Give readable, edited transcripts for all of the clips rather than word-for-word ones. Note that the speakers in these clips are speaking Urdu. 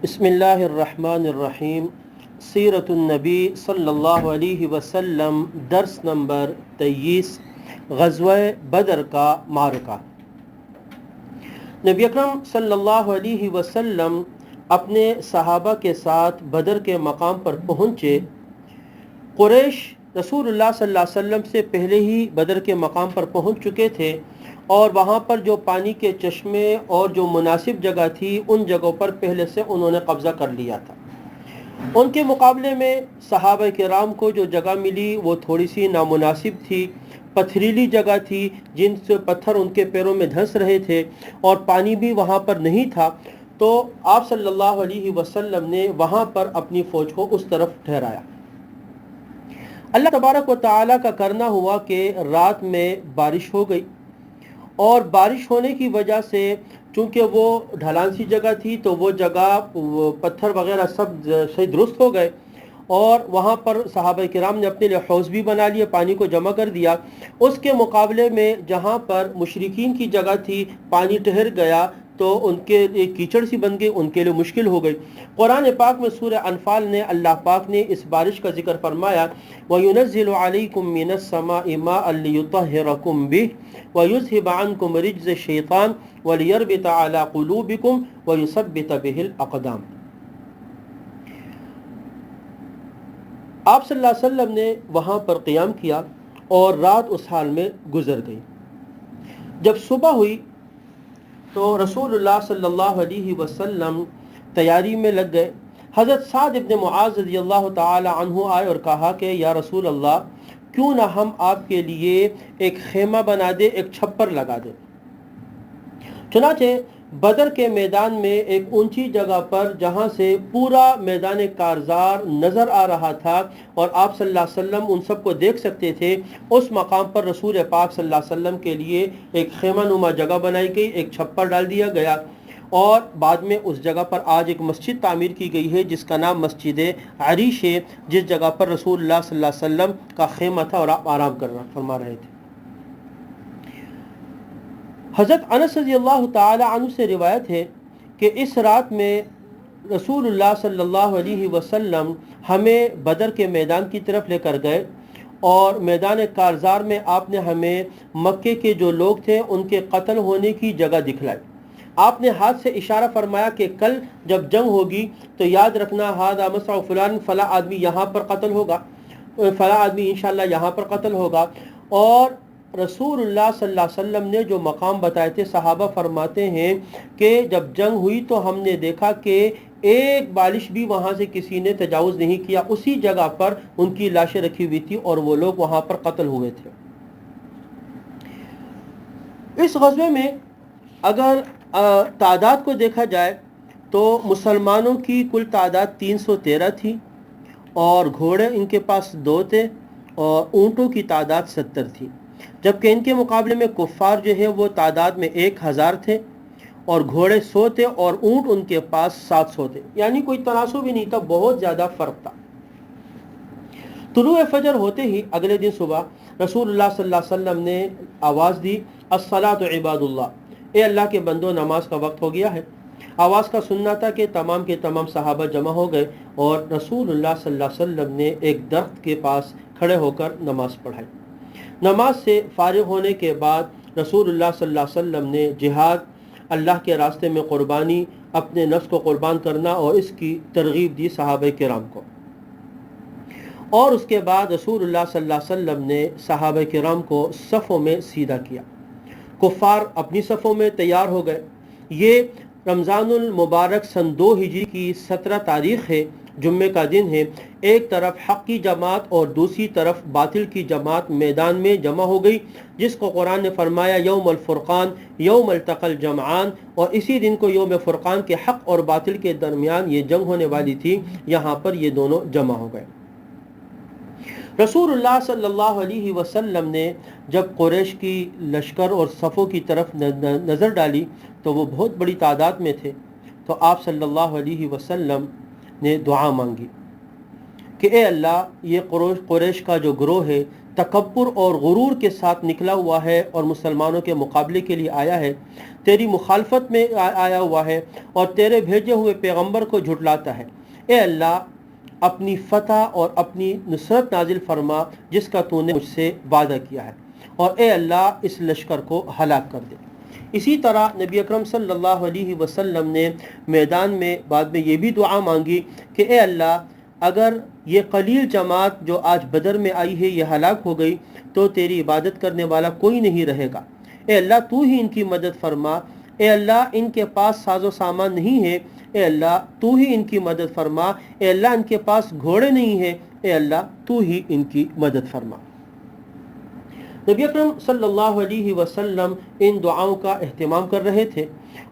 بسم اللہ الرحمن الرحیم۔ سیرت النبی صلی اللہ علیہ وسلم، درس نمبر 23، غزوہ بدر کا معرکہ۔ نبی اکرم صلی اللہ علیہ وسلم اپنے صحابہ کے ساتھ بدر کے مقام پر پہنچے۔ قریش رسول اللہ صلی اللہ علیہ وسلم سے پہلے ہی بدر کے مقام پر پہنچ چکے تھے، اور وہاں پر جو پانی کے چشمے اور جو مناسب جگہ تھی ان جگہوں پر پہلے سے انہوں نے قبضہ کر لیا تھا۔ ان کے مقابلے میں صحابہ کرام کو جو جگہ ملی وہ تھوڑی سی نامناسب تھی، پتھریلی جگہ تھی جن سے پتھر ان کے پیروں میں دھنس رہے تھے، اور پانی بھی وہاں پر نہیں تھا۔ تو آپ صلی اللہ علیہ وسلم نے وہاں پر اپنی فوج کو اس طرف ٹھہرایا۔ اللہ تبارک و تعالیٰ کا کرنا ہوا کہ رات میں بارش ہو گئی، اور بارش ہونے کی وجہ سے چونکہ وہ ڈھلان سی جگہ تھی تو وہ جگہ پتھر وغیرہ سب صحیح درست ہو گئے، اور وہاں پر صحابہ کرام نے اپنے لیے حوض بھی بنا لیا، پانی کو جمع کر دیا۔ اس کے مقابلے میں جہاں پر مشرکین کی جگہ تھی پانی ٹھہر گیا تو ان کے لیے کیچڑ سی بن گئی، ان کے لیے مشکل ہو گئی۔ قرآن پاک میں سورہ انفال نے اللہ پاک نے اس بارش کا ذکر فرمایا، وَيُنَزِّلُ عَلَيْكُم مِّنَ السَّمَاءِ مَاءً لِيُطَهِّرَكُم بِهِ وَيُذْهِبَ عَنكُم رِجْزَ الشَّيْطَانِ وَلِيَرْبِطَ عَلَى قُلُوبِكُمْ وَيُثَبِّتَ بِهِ الْأَقْدَامَ۔ آپ صلی اللہ علیہ وسلم نے وہاں پر قیام کیا اور رات اس حال میں گزر گئی۔ جب صبح ہوئی تو رسول اللہ صلی اللہ علیہ وسلم تیاری میں لگ گئے۔ حضرت سعد ابن معاذ رضی اللہ تعالی عنہ آئے اور کہا کہ یا رسول اللہ، کیوں نہ ہم آپ کے لیے ایک خیمہ بنا دے، ایک چھپر لگا دے۔ چنانچہ بدر کے میدان میں ایک اونچی جگہ پر جہاں سے پورا میدان کارزار نظر آ رہا تھا اور آپ صلی اللہ علیہ وسلم ان سب کو دیکھ سکتے تھے، اس مقام پر رسول پاک صلی اللہ علیہ وسلم کے لیے ایک خیمہ نما جگہ بنائی گئی، ایک چھپر ڈال دیا گیا، اور بعد میں اس جگہ پر آج ایک مسجد تعمیر کی گئی ہے جس کا نام مسجد عریش ہے، جس جگہ پر رسول اللہ صلی اللہ علیہ وسلم کا خیمہ تھا اور آپ آرام فرما رہے تھے۔ حضرت انس رضی اللہ تعالی عنہ سے روایت ہے کہ اس رات میں رسول اللہ صلی اللہ علیہ وسلم ہمیں بدر کے میدان کی طرف لے کر گئے، اور میدان کارزار میں آپ نے ہمیں مکے کے جو لوگ تھے ان کے قتل ہونے کی جگہ دکھلائی۔ آپ نے ہاتھ سے اشارہ فرمایا کہ کل جب جنگ ہوگی تو یاد رکھنا، ہذا مسع فلان، فلاں آدمی یہاں پر قتل ہوگا، فلاں آدمی انشاءاللہ یہاں پر قتل ہوگا۔ اور رسول اللہ صلی اللہ علیہ وسلم نے جو مقام بتائے تھے، صحابہ فرماتے ہیں کہ جب جنگ ہوئی تو ہم نے دیکھا کہ ایک بالش بھی وہاں سے کسی نے تجاوز نہیں کیا، اسی جگہ پر ان کی لاشیں رکھی ہوئی تھی اور وہ لوگ وہاں پر قتل ہوئے تھے۔ اس غزوے میں اگر تعداد کو دیکھا جائے تو مسلمانوں کی کل تعداد 313 تھی، اور گھوڑے ان کے پاس 2 تھے، اور اونٹوں کی تعداد 70 تھی، جبکہ ان کے مقابلے میں کفار جو ہے وہ تعداد میں 1000 تھے، اور گھوڑے 100 تھے، اور اونٹ ان کے پاس 700 تھے، یعنی کوئی تناسب ہی نہیں تھا، بہت زیادہ فرق تھا۔ طلوع فجر ہوتے ہی اگلے دن صبح رسول اللہ صلی اللہ علیہ وسلم نے آواز دی، الصلاۃ عباد اللہ، اے اللہ کے بندو، نماز کا وقت ہو گیا ہے۔ آواز کا سننا تھا کہ تمام کے تمام صحابہ جمع ہو گئے، اور رسول اللہ صلی اللہ علیہ وسلم نے ایک درخت کے پاس کھڑے ہو کر نماز پڑھائی۔ نماز سے فارغ ہونے کے بعد رسول اللہ صلی اللہ علیہ وسلم نے جہاد، اللہ کے راستے میں قربانی، اپنے نفس کو قربان کرنا اور اس کی ترغیب دی صحابہ کرام کو، اور اس کے بعد رسول اللہ صلی اللہ علیہ وسلم نے صحابہ کرام کو صفوں میں سیدھا کیا۔ کفار اپنی صفوں میں تیار ہو گئے۔ یہ رمضان المبارک سن 2 ہجری کی 17 تاریخ ہے، جمعے کا دن ہے۔ ایک طرف حق کی جماعت اور دوسری طرف باطل کی جماعت میدان میں جمع ہو گئی، جس کو قرآن نے فرمایا یوم الفرقان، یوم التقى الجمعان، اور اسی دن کو یوم فرقان کے حق اور باطل کے درمیان یہ جنگ ہونے والی تھی، یہاں پر یہ دونوں جمع ہو گئے۔ رسول اللہ صلی اللہ علیہ وسلم نے جب قریش کی لشکر اور صفوں کی طرف نظر ڈالی تو وہ بہت بڑی تعداد میں تھے، تو آپ صلی اللہ علیہ وسلم نے دعا مانگی کہ اے اللہ، یہ قریش کا جو گروہ ہے تکبر اور غرور کے ساتھ نکلا ہوا ہے اور مسلمانوں کے مقابلے کے لیے آیا ہے، تیری مخالفت میں آیا ہوا ہے اور تیرے بھیجے ہوئے پیغمبر کو جھٹلاتا ہے۔ اے اللہ اپنی فتح اور اپنی نصرت نازل فرما جس کا تو نے مجھ سے وعدہ کیا ہے، اور اے اللہ اس لشکر کو ہلاک کر دے۔ اسی طرح نبی اکرم صلی اللہ علیہ وسلم نے میدان میں بعد میں یہ بھی دعا مانگی کہ اے اللہ اگر یہ قلیل جماعت جو آج بدر میں آئی ہے یہ ہلاک ہو گئی تو تیری عبادت کرنے والا کوئی نہیں رہے گا۔ اے اللہ تو ہی ان کی مدد فرما، اے اللہ ان کے پاس ساز و سامان نہیں ہے، اے اللہ تو ہی ان کی مدد فرما، اے اللہ ان کے پاس گھوڑے نہیں ہیں، اے اللہ تو ہی ان کی مدد فرما۔ نبی اکرم صلی اللہ علیہ وسلم ان دعاؤں کا اہتمام کر رہے تھے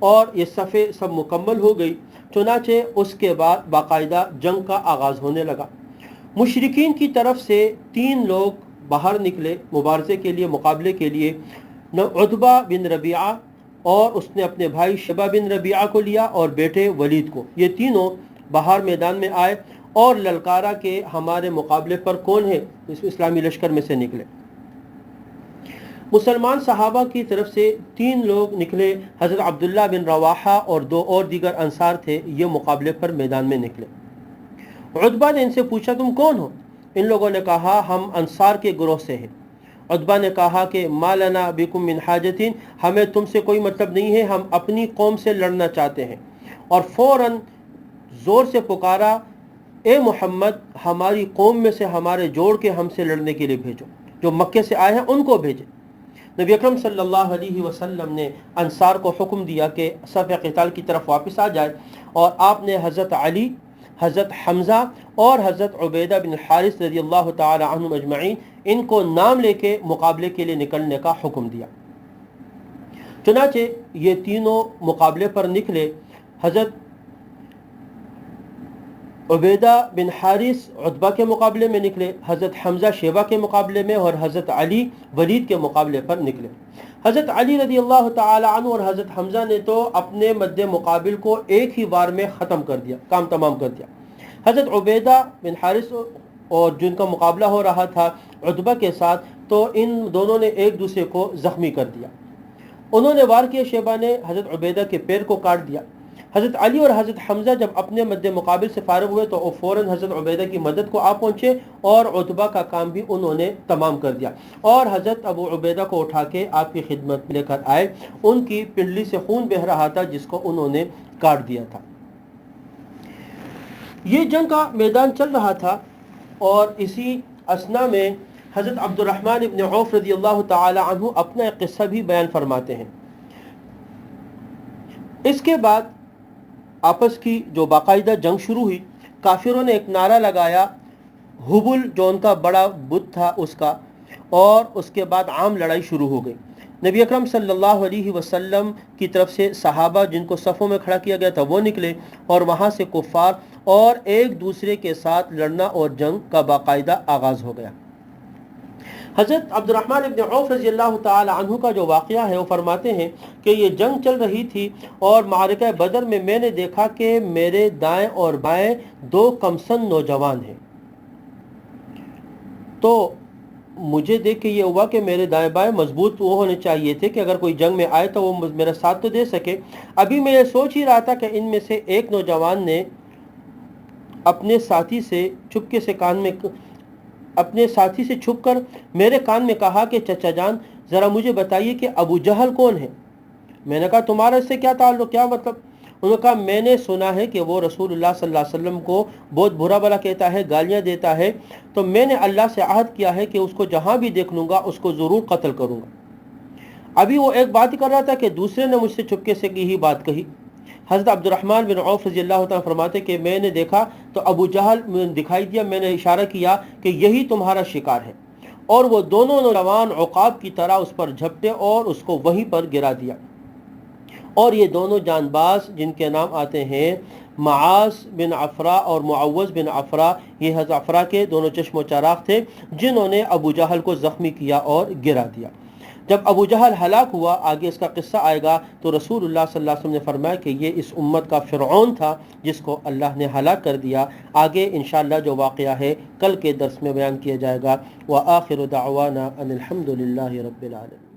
اور یہ صفیں سب مکمل ہو گئی، چنانچہ اس کے بعد باقاعدہ جنگ کا آغاز ہونے لگا۔ مشرکین کی طرف سے 3 لوگ باہر نکلے مبارزے کے لیے، مقابلے کے لیے۔ عتبہ بن ربیعہ اور اس نے اپنے بھائی شیبہ بن ربیعہ کو لیا اور بیٹے ولید کو، یہ تینوں باہر میدان میں آئے اور للکارا کہ ہمارے مقابلے پر کون ہے، اس اسلامی لشکر میں سے نکلے۔ مسلمان صحابہ کی طرف سے 3 لوگ نکلے، حضرت عبداللہ بن رواحہ اور 2 اور دیگر انصار تھے، یہ مقابلے پر میدان میں نکلے۔ عتبہ نے ان سے پوچھا تم کون ہو؟ ان لوگوں نے کہا ہم انصار کے گروہ سے ہیں۔ عتبہ نے کہا کہ ما لنا بکم من حاجتین، ہمیں تم سے کوئی مطلب نہیں ہے، ہم اپنی قوم سے لڑنا چاہتے ہیں۔ اور فوراً زور سے پکارا اے محمد ہماری قوم میں سے ہمارے جوڑ کے ہم سے لڑنے کے لیے بھیجو، جو مکے سے آئے ہیں ان کو بھیجے۔ نبی اکرم صلی اللہ علیہ وسلم نے انصار کو حکم دیا کہ صف قتال کی طرف واپس آ جائے، اور آپ نے حضرت علی، حضرت حمزہ اور حضرت عبیدہ بن حارث رضی اللہ تعالی عنہم اجمعین ان کو نام لے کے مقابلے کے لیے نکلنے کا حکم دیا۔ چنانچہ یہ تینوں مقابلے پر نکلے۔ حضرت عبیدہ بن حارث عتبہ کے مقابلے میں نکلے، حضرت حمزہ شیبہ کے مقابلے میں، اور حضرت علی ولید کے مقابلے پر نکلے۔ حضرت علی رضی اللہ تعالی عنہ اور حضرت حمزہ نے تو اپنے مد مقابل کو ایک ہی بار میں ختم کر دیا، کام تمام کر دیا۔ حضرت عبیدہ بن حارث اور جن کا مقابلہ ہو رہا تھا عتبہ کے ساتھ، تو ان دونوں نے ایک دوسرے کو زخمی کر دیا۔ انہوں نے وار کیا، شیبہ نے حضرت عبیدہ کے پیر کو کاٹ دیا۔ حضرت علی اور حضرت حمزہ جب اپنے مد مقابل سے فارغ ہوئے تو وہ فوراً حضرت عبیدہ کی مدد کو آ پہنچے اور عتبہ کا کام بھی انہوں نے تمام کر دیا، اور حضرت ابو عبیدہ کو اٹھا کے آپ کی خدمت میں لے کر آئے۔ ان کی پنڈلی سے خون بہہ رہا تھا جس کو انہوں نے کاٹ دیا تھا۔ یہ جنگ کا میدان چل رہا تھا، اور اسی اثنا میں حضرت عبد الرحمن ابن عوف رضی اللہ تعالی عنہ اپنا ایک قصہ بھی بیان فرماتے ہیں۔ اس کے بعد آپس کی جو باقاعدہ جنگ شروع ہوئی، کافروں نے ایک نعرہ لگایا، حبل جو ان کا بڑا بت تھا اس کا، اور اس کے بعد عام لڑائی شروع ہو گئی۔ نبی اکرم صلی اللہ علیہ وسلم کی طرف سے صحابہ جن کو صفوں میں کھڑا کیا گیا تھا وہ نکلے، اور وہاں سے کفار اور ایک دوسرے کے ساتھ لڑنا اور جنگ کا باقاعدہ آغاز ہو گیا۔ حضرت عبد الرحمن ابن عوف رضی اللہ تعالی عنہ کا جو واقعہ ہے وہ فرماتے ہیں کہ یہ جنگ چل رہی تھی، اور معرکہ بدر میں میں نے دیکھا کہ میرے دائیں اور بائیں 2 کمسن نوجوان ہیں۔ تو مجھے دیکھ کے یہ ہوا کہ میرے دائیں بائیں مضبوط وہ ہونے چاہیے تھے کہ اگر کوئی جنگ میں آئے تو وہ میرا ساتھ تو دے سکے۔ ابھی میں یہ سوچ ہی رہا تھا کہ ان میں سے ایک نوجوان نے اپنے ساتھی سے چپکے سے اپنے ساتھی سے چھپ کر میرے کان میں کہا کہ چچا جان ذرا مجھے بتائیے کہ ابو جہل کون ہے؟ میں نے کہا تمہارا اس سے کیا تعلق، کیا مطلب؟ انہوں نے کہا میں نے سنا ہے کہ وہ رسول اللہ صلی اللہ علیہ وسلم کو بہت برا بلا کہتا ہے، گالیاں دیتا ہے، تو میں نے اللہ سے عہد کیا ہے کہ اس کو جہاں بھی دیکھ لوں گا اس کو ضرور قتل کروں گا۔ ابھی وہ ایک بات کر رہا تھا کہ دوسرے نے مجھ سے چپکے سے یہی بات کہی۔ حضرت عبد الرحمن بن عوف رضی اللہ تعالیٰ فرماتے کہ میں نے دیکھا تو ابو جہل دکھائی دیا، میں نے اشارہ کیا کہ یہی تمہارا شکار ہے، اور وہ دونوں نوجوان عقاب کی طرح اس پر جھپٹے اور اس کو وہیں پر گرا دیا۔ اور یہ دونوں جان باز جن کے نام آتے ہیں معاذ بن عفرا اور معوذ بن عفرا، یہ حضرت عفرا کے دونوں چشم و چراغ تھے جنہوں نے ابو جہل کو زخمی کیا اور گرا دیا۔ جب ابو جہل ہلاک ہوا، آگے اس کا قصہ آئے گا، تو رسول اللہ صلی اللہ علیہ وسلم نے فرمایا کہ یہ اس امت کا فرعون تھا جس کو اللہ نے ہلاک کر دیا۔ آگے انشاءاللہ جو واقعہ ہے کل کے درس میں بیان کیا جائے گا۔ وآخر دعوانا ان الحمد للہ رب العالمین۔